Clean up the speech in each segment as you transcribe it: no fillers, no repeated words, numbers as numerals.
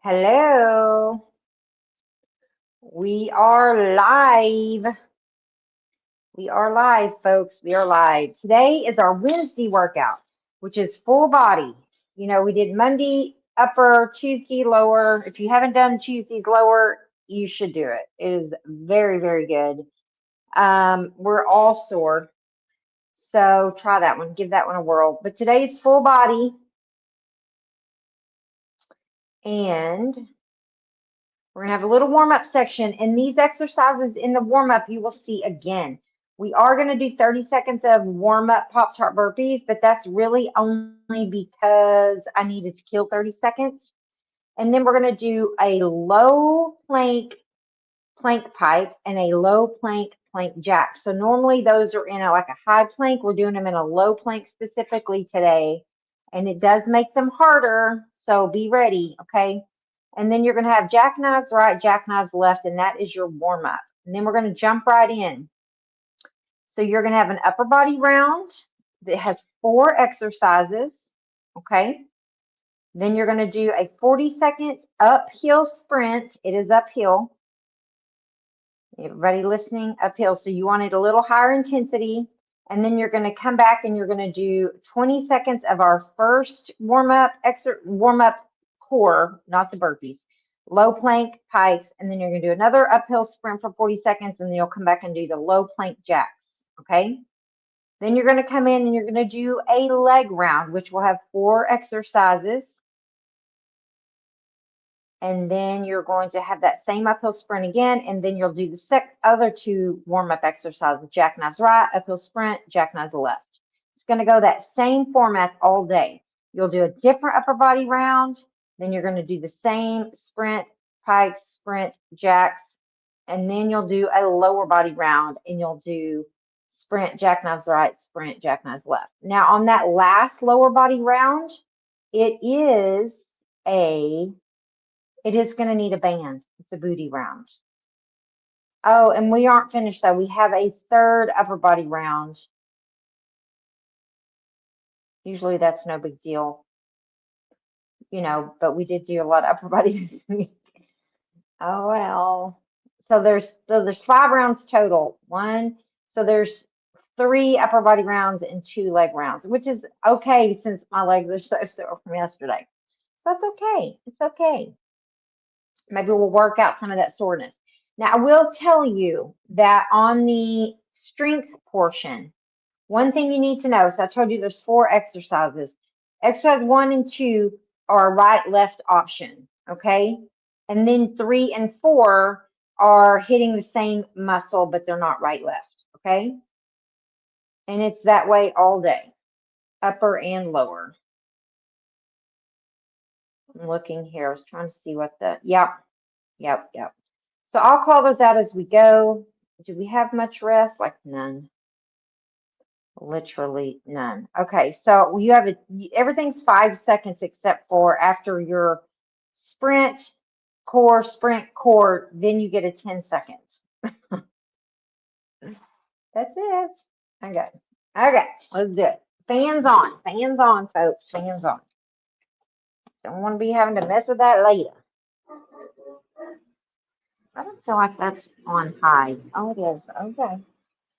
Hello, we are live. We are live, folks. We are live. Today is our Wednesday workout, which is full body. We did Monday upper, Tuesday lower. If you haven't done Tuesday's lower, you should do it. It is very, very good. We're all sore, so try that one. Give that one a whirl. But today's full body, and we're going to have a little warm-up section. And these exercises in the warm-up, you will see again. We are going to do 30 seconds of warm-up Pop-Tart burpees, but that's really only because I needed to kill 30 seconds. And then we're going to do a low plank pike and a low plank jack. So normally those are in like a high plank. We're doing them in a low plank specifically today. And it does make them harder, so be ready, okay? And then you're going to have jackknives right, jackknives left, and that is your warm-up. And then we're going to jump right in. So you're going to have an upper body round that has 4 exercises, okay? Then you're going to do a 40-second uphill sprint. It is uphill. Everybody listening, uphill. So you want it a little higher intensity. And then you're going to come back and you're going to do 20 seconds of our first warm-up core, not the burpees, low plank pikes. And then you're going to do another uphill sprint for 40 seconds. And then you'll come back and do the low plank jacks. Okay. Then you're going to come in and you're going to do a leg round, which will have 4 exercises. And then you're going to have that same uphill sprint again, and then you'll do the other 2 warm-up exercises, jackknives right, uphill sprint, jackknives left. It's going to go that same format all day. You'll do a different upper body round, then you're going to do the same sprint, pikes, sprint, jacks, and then you'll do a lower body round, and you'll do sprint, jackknives right, sprint, jackknives left. Now on that last lower body round, it is going to need a band. It's a booty round. Oh, and we aren't finished though. We have a 3rd upper body round. Usually that's no big deal, but we did do a lot of upper body this week. Oh, well. So there's 5 rounds total. So there's 3 upper body rounds and 2 leg rounds, which is okay since my legs are so sore from yesterday. So that's okay. It's okay. Maybe we'll work out some of that soreness. Now, I will tell you that on the strength portion, one thing you need to know, so I told you there's 4 exercises. Exercise 1 and 2 are right-left option, okay? And then 3 and 4 are hitting the same muscle, but they're not right-left, okay? And it's that way all day, upper and lower. I'm looking here. I was trying to see what yep. So I'll call those out as we go. Do we have much rest? Like none. Literally none. Okay, so you have everything's 5 seconds except for after your sprint, core, then you get a 10 seconds. That's it. Okay. Okay, let's do it. Fans on, folks. Fans on. Don't want to be having to mess with that later. I don't feel like that's on high. Oh, it is. Okay.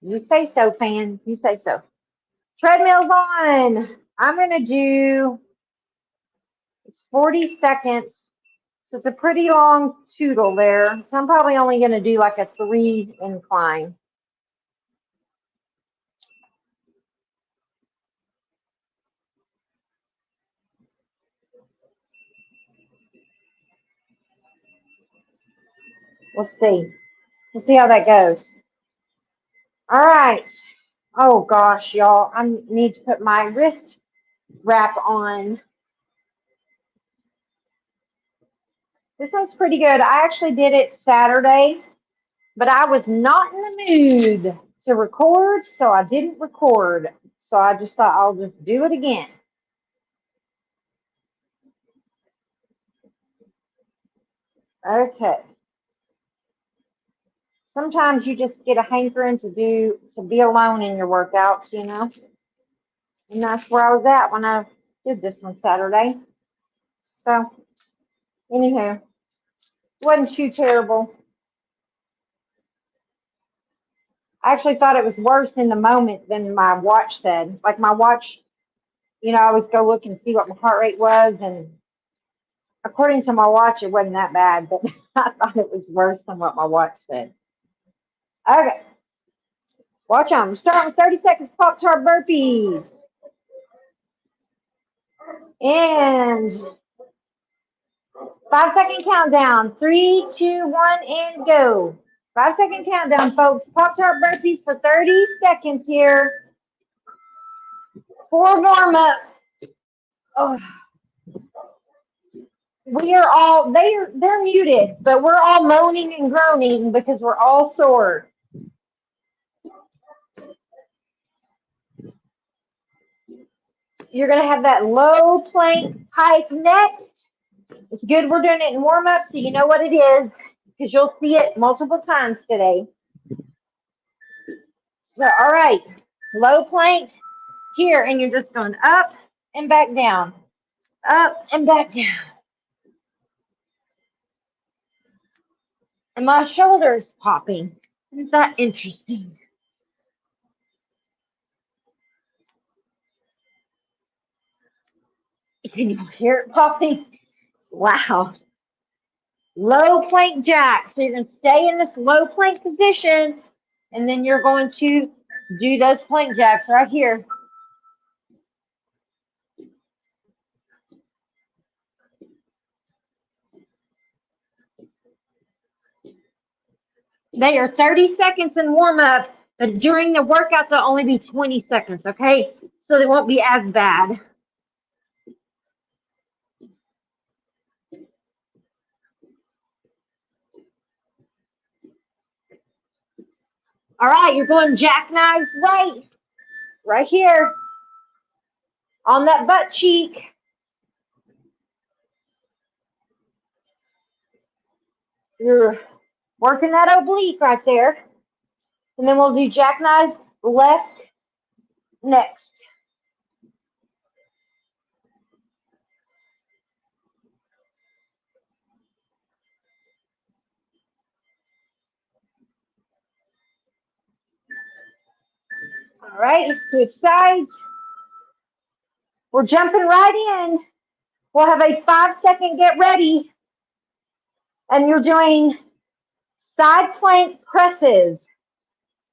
You say so, fan. You say so. Treadmill's on. I'm going to do, it's 40 seconds. So it's a pretty long toodle there. So I'm probably only going to do like a 3 incline. We'll see. We'll see how that goes. All right. Oh gosh, y'all, I need to put my wrist wrap on. This one's pretty good. I actually did it Saturday, but I was not in the mood to record, so I didn't record. So I just thought I'll just do it again. Okay. Sometimes you just get a hankering to be alone in your workouts, And that's where I was at when I did this one Saturday. So Anyhow, wasn't too terrible. I actually thought it was worse in the moment than my watch said. Like my watch, I always go look and see what my heart rate was, and according to my watch, it wasn't that bad, but I thought it was worse than what my watch said. Okay, watch on. We're starting with 30 seconds Pop-Tart burpees. And 5-second countdown. 3, 2, 1, and go. 5-second countdown, folks. Pop-Tart burpees for 30 seconds here. For warm-up. Oh. They're muted, but we're all moaning and groaning because we're all sore. You're going to have that low plank pike next. It's good we're doing it in warm-up so you know what it is because you'll see it multiple times today. So, all right, low plank here, and you're just going up and back down, up and back down. And my shoulder's popping. Isn't that interesting? Can you hear it popping? Wow. Low plank jack. So you're going to stay in this low plank position, and then you're going to do those plank jacks right here. They are 30 seconds in warm-up, but during the workout, they'll only be 20 seconds, okay? So they won't be as bad. All right, you're going jackknives right here on that butt cheek. You're working that oblique right there. And then we'll do jackknives left next. All right, switch sides. We're jumping right in. We'll have a 5-second get ready. And you're doing side plank presses.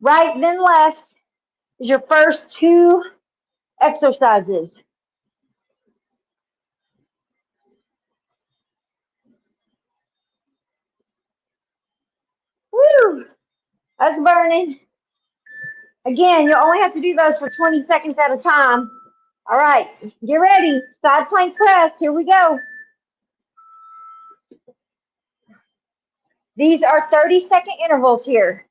Right, then left is your first 2 exercises. Woo! That's burning. Again, you only have to do those for 20 seconds at a time. All right, get ready. Side plank press. Here we go. These are 30-second intervals here.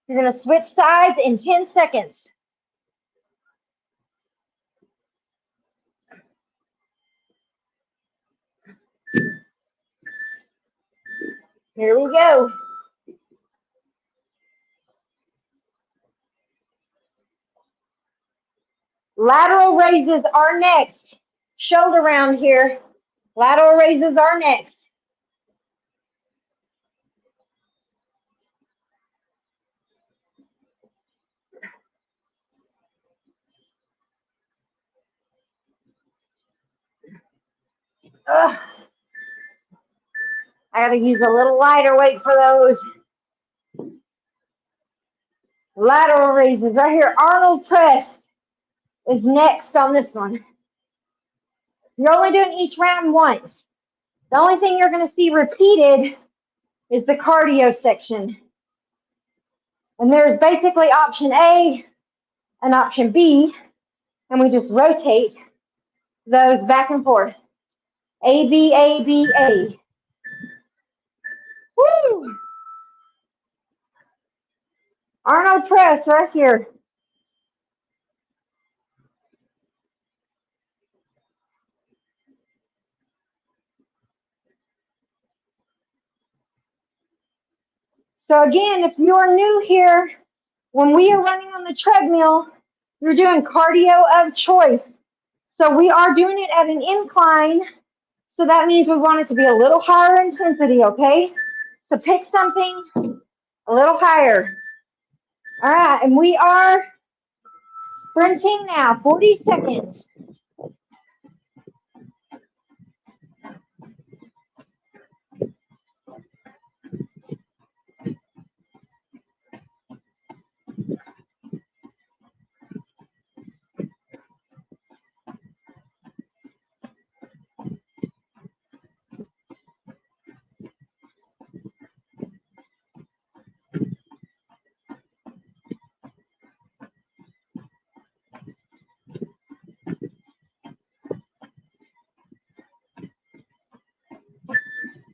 You're going to switch sides in 10 seconds. Here we go. Lateral raises are next. Shoulder round here. Lateral raises are next. Ugh. I got to use a little lighter weight for those. Lateral raises right here. Arnold press is next on this one. You're only doing each round once. The only thing you're going to see repeated is the cardio section. And there's basically option A and option B, and we just rotate those back and forth. A, B, A, B, A. Woo! Arnold press right here. So again, if you are new here, when we are running on the treadmill, you're doing cardio of choice. So we are doing it at an incline. So that means we want it to be a little higher intensity, okay? So pick something a little higher. All right, and we are sprinting now, 40 seconds.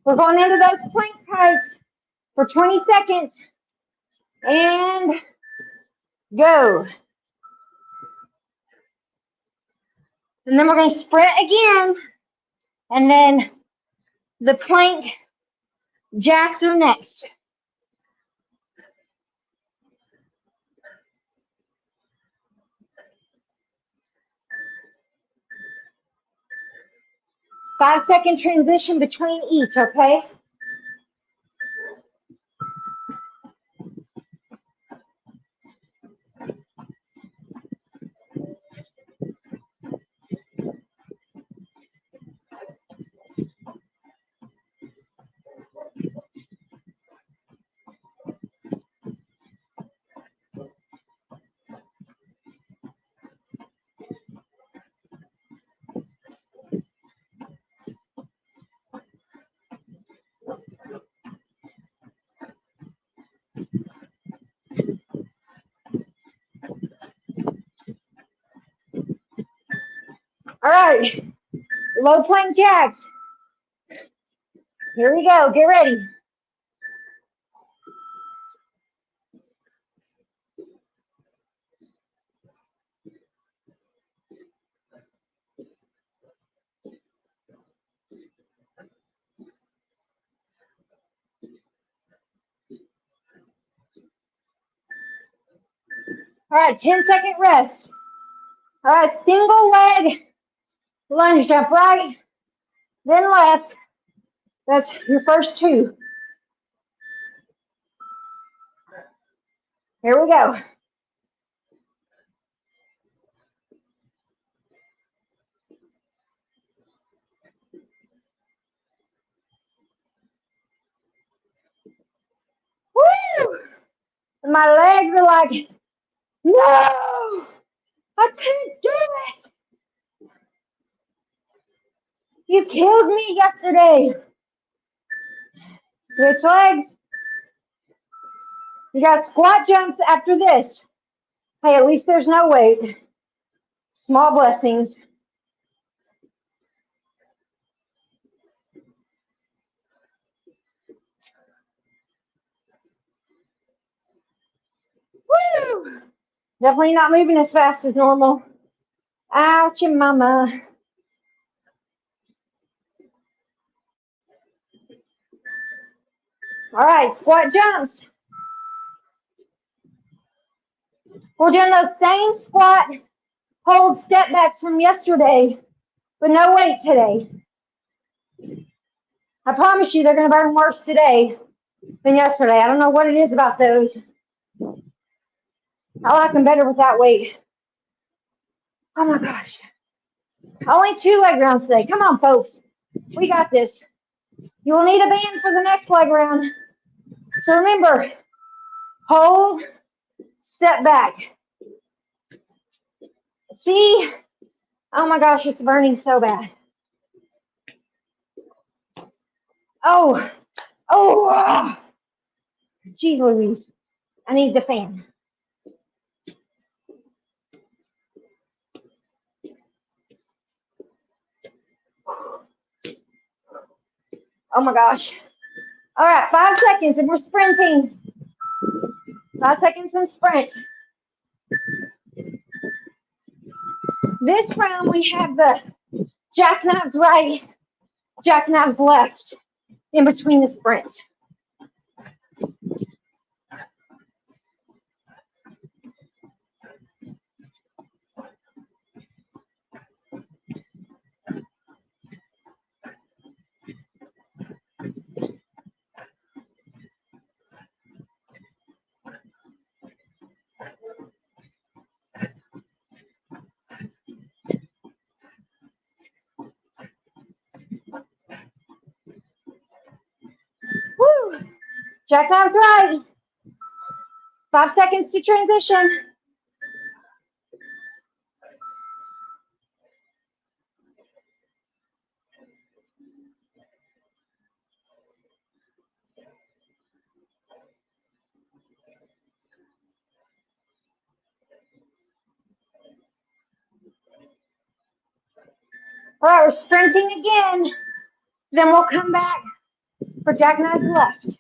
We're going into those plank kites for 20 seconds. And go. And then we're going to sprint again. And then the plank jacks are next. Five-second transition between each, okay? All right, low plank jacks. Here we go, get ready. All right, 10-second rest. All right, single leg lunge jump, right, then left. That's your first two. Here we go. Woo! And my legs are like, no, I can't do it. You killed me yesterday. Switch legs. You got squat jumps after this. Hey, at least there's no weight. Small blessings. Woo! Definitely not moving as fast as normal. Ouch, mama. All right, squat jumps. We're doing those same squat hold step backs from yesterday, but no weight today. I promise you they're going to burn worse today than yesterday. I don't know what it is about those. I like them better without weight. Oh my gosh. Only 2 leg rounds today. Come on, folks. We got this. You will need a band for the next leg round. So remember, hold, step back. See? Oh my gosh, it's burning so bad. Oh, geez Louise, I need the fan. Oh my gosh. All right, 5 seconds and we're sprinting. 5 seconds and sprint. This round we have the jackknives right, jackknives left in between the sprints. Jackknives right. 5 seconds to transition. All right, we're sprinting again. Then we'll come back for jackknives left.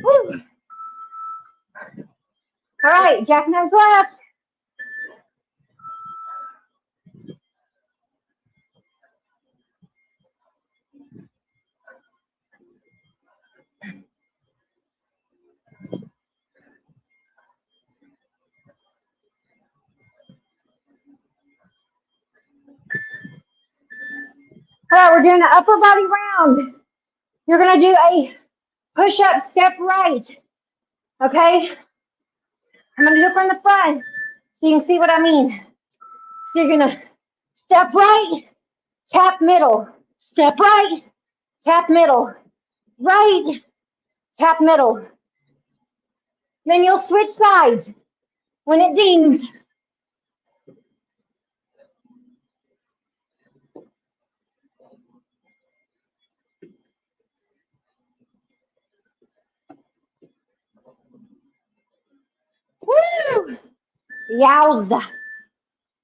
Woo. All right, jackknives left. All right, we're doing an upper body round. You're going to do a push-up step right. Okay? I'm going to do it from the front so you can see what I mean. So you're going to step right, tap middle. Step right, tap middle. Right, tap middle. Then you'll switch sides when it dings. Woo! Yowza.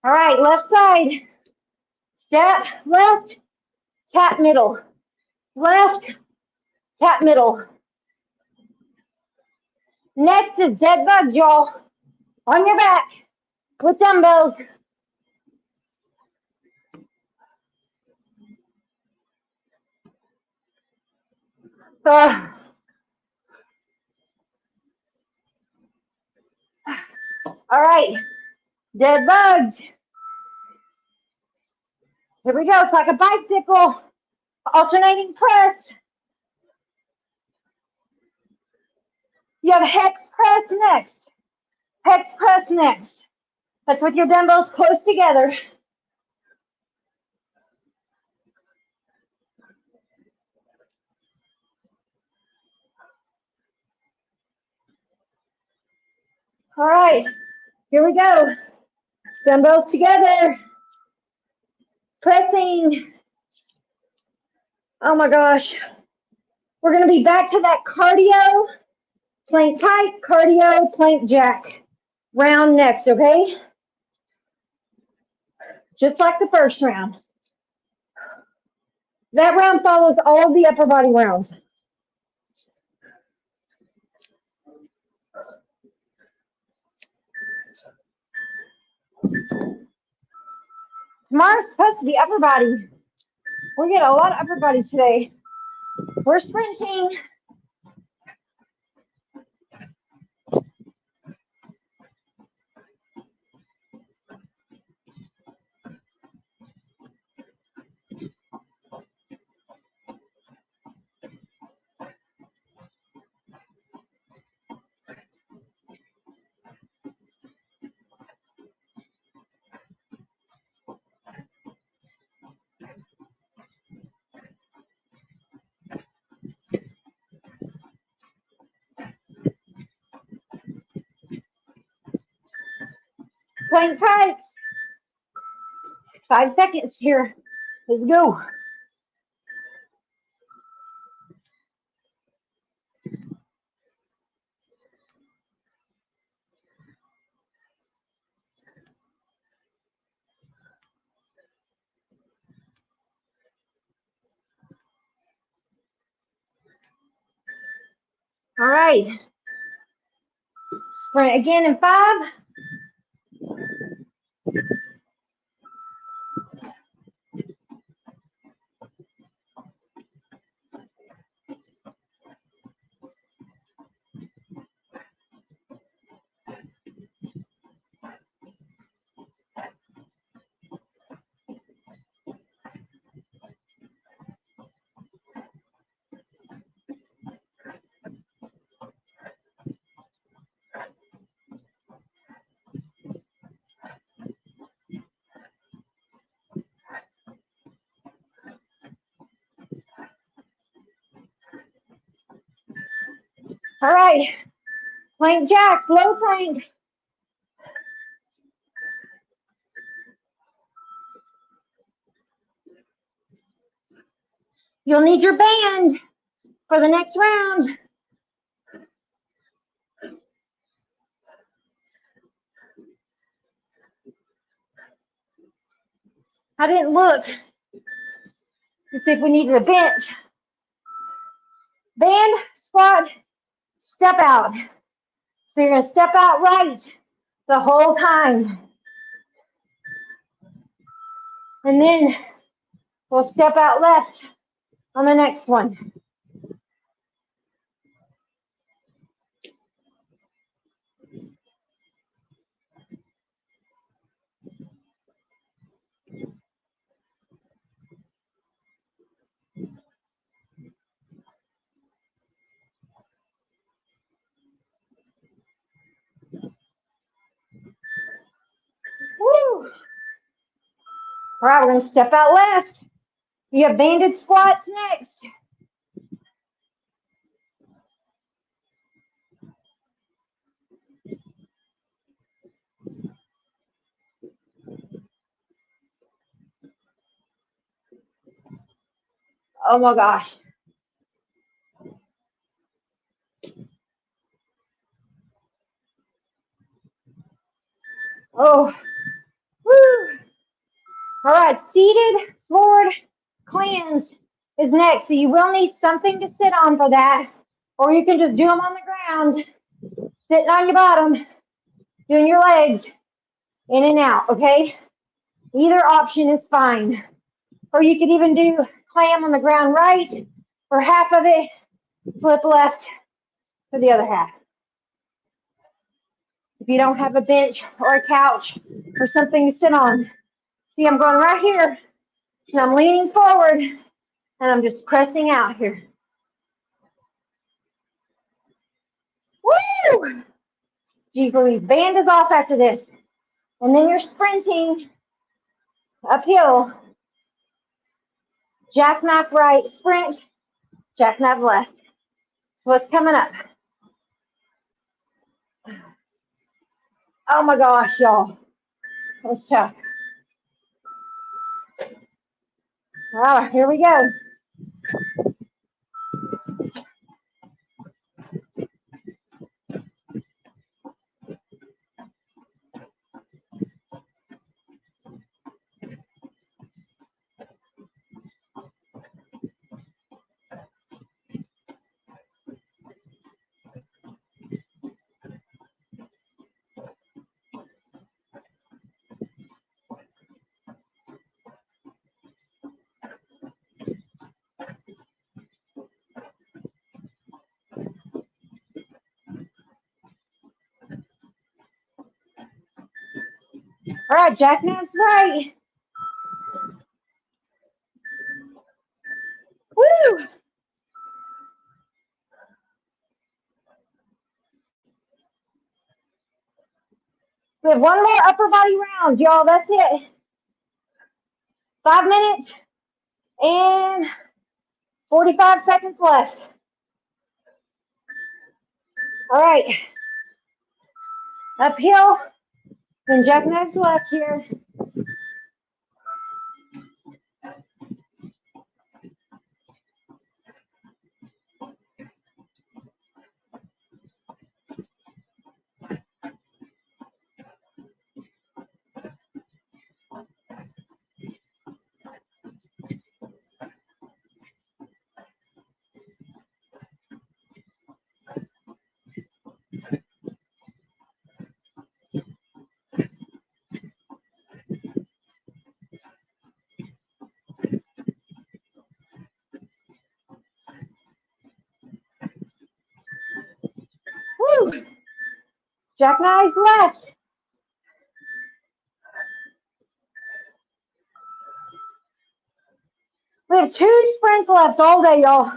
All right, left side. Step left, tap middle. Left, tap middle. Next is dead bugs, y'all. On your back with dumbbells. All right, dead bugs. Here we go. It's like a bicycle. Alternating press. You have hex press next. Hex press next. That's with your dumbbells close together. All right, here we go. Dumbbells together. Pressing. Oh my gosh. We're going to be back to that cardio, plank tight, cardio, plank jack round next, okay? Just like the first round. That round follows all the upper body rounds. Tomorrow's supposed to be upper body. We get a lot of upper body today. We're sprinting. Plank tights. 5 seconds here. Let's go. All right. Sprint again in 5, All right. Plank jacks, low plank. You'll need your band for the next round. I didn't look to see if we needed a bench. Band, squat, step out. So you're going to step out right the whole time. And then we'll step out left on the next one. Woo! All right, we're going to step out left. You have banded squats next. Oh my gosh. Oh, woo. All right, seated forward cleanse is next. So you will need something to sit on for that, or you can just do them on the ground, sitting on your bottom, doing your legs in and out, okay? Either option is fine. Or you could even do clam on the ground right for half of it, flip left for the other half. If you don't have a bench or a couch or something to sit on, see, I'm going right here, and I'm leaning forward, and I'm just pressing out here. Woo! Geez Louise, band is off after this. And then you're sprinting uphill. Jackknife right, sprint, jackknife left. So what's coming up? Oh my gosh, y'all. That was tough. All right, here we go. All right, jackknife's right. Woo! We have one more upper body round, y'all. That's it. 5 minutes and 45 seconds left. All right. Uphill, then jackknife's left here. Woo! Jackknife's left. We have 2 sprints left all day, y'all.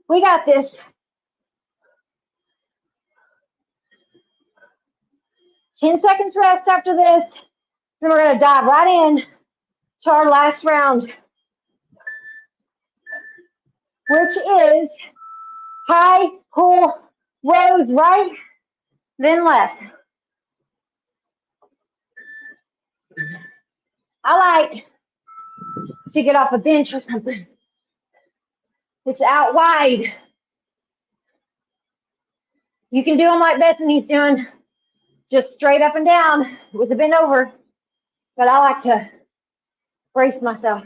We got this. 10 seconds rest after this. Then we're going to dive right in to our last round, which is high pull rows right, then left. I like to get off a bench or something. It's out wide. You can do them like Bethany's doing, just straight up and down with a bend over. But I like to brace myself.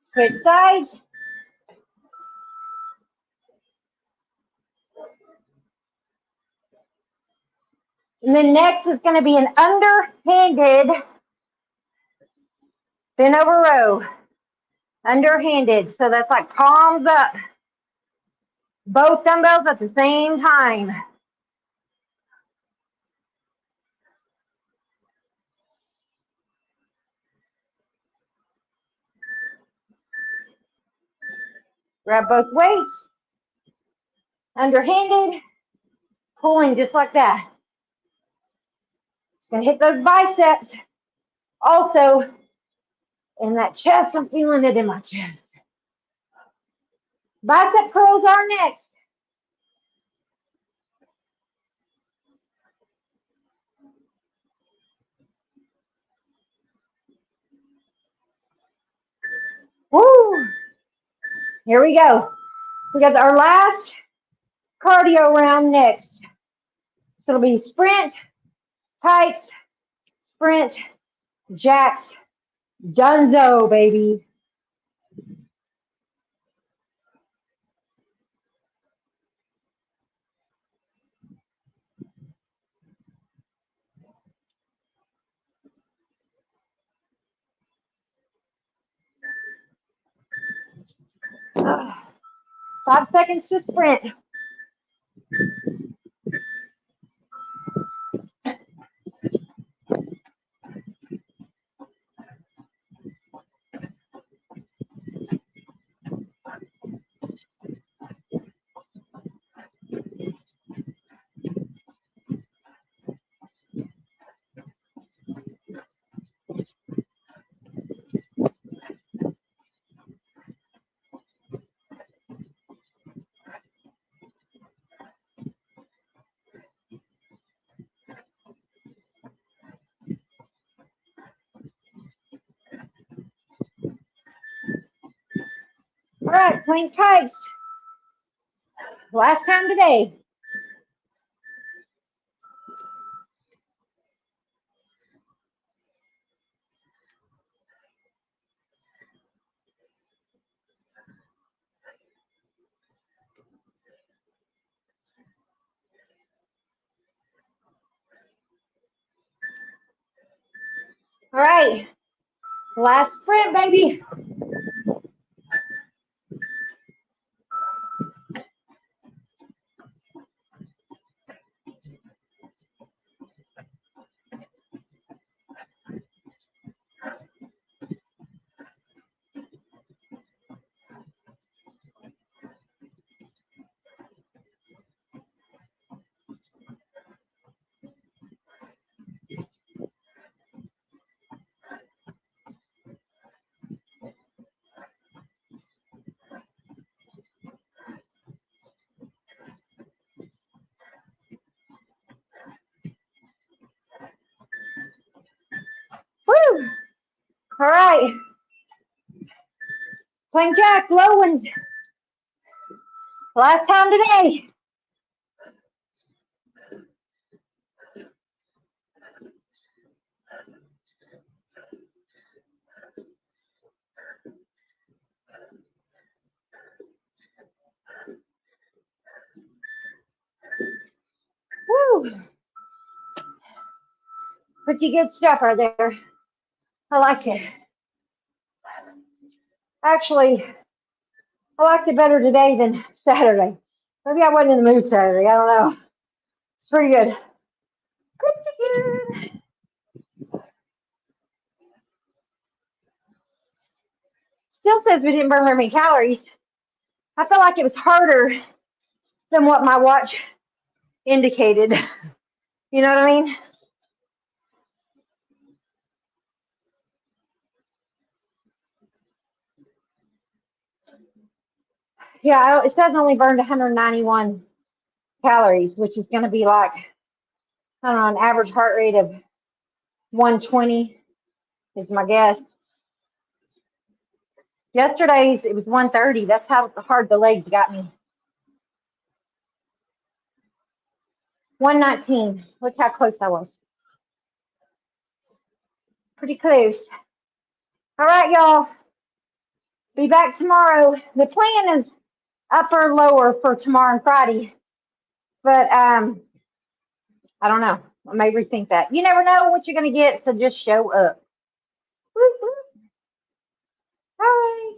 Switch sides. And then next is going to be an underhanded bend over row. Underhanded. So that's like palms up. Both dumbbells at the same time. Grab both weights. Underhanded. Pulling just like that. It's going to hit those biceps. Also, in that chest, I'm feeling it in my chest. Bicep curls are next. Woo! Here we go. We got our last cardio round next. So it'll be sprint, pikes, sprint, jacks, dunzo, baby. Uh, 5 seconds to sprint. All right, plank pikes. Last time today. All right, last sprint, baby. Woo! All right. Plank jacks, low ones. Last time today. Woo! Pretty good stuff right there. I liked it. Actually, I liked it better today than Saturday. Maybe I wasn't in the mood Saturday. I don't know. It's pretty good. Pretty good. Still says we didn't burn very many calories. I felt like it was harder than what my watch indicated. You know what I mean? Yeah, it says only burned 191 calories, which is going to be like, I don't know, an average heart rate of 120 is my guess. Yesterday's, it was 130. That's how hard the legs got me. 119. Look how close I was. Pretty close. All right, y'all. Be back tomorrow. The plan is upper, lower for tomorrow and Friday. But I don't know. I may rethink that. You never know what you're going to get, so just show up. Woo-hoo. Bye.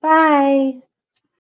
Bye.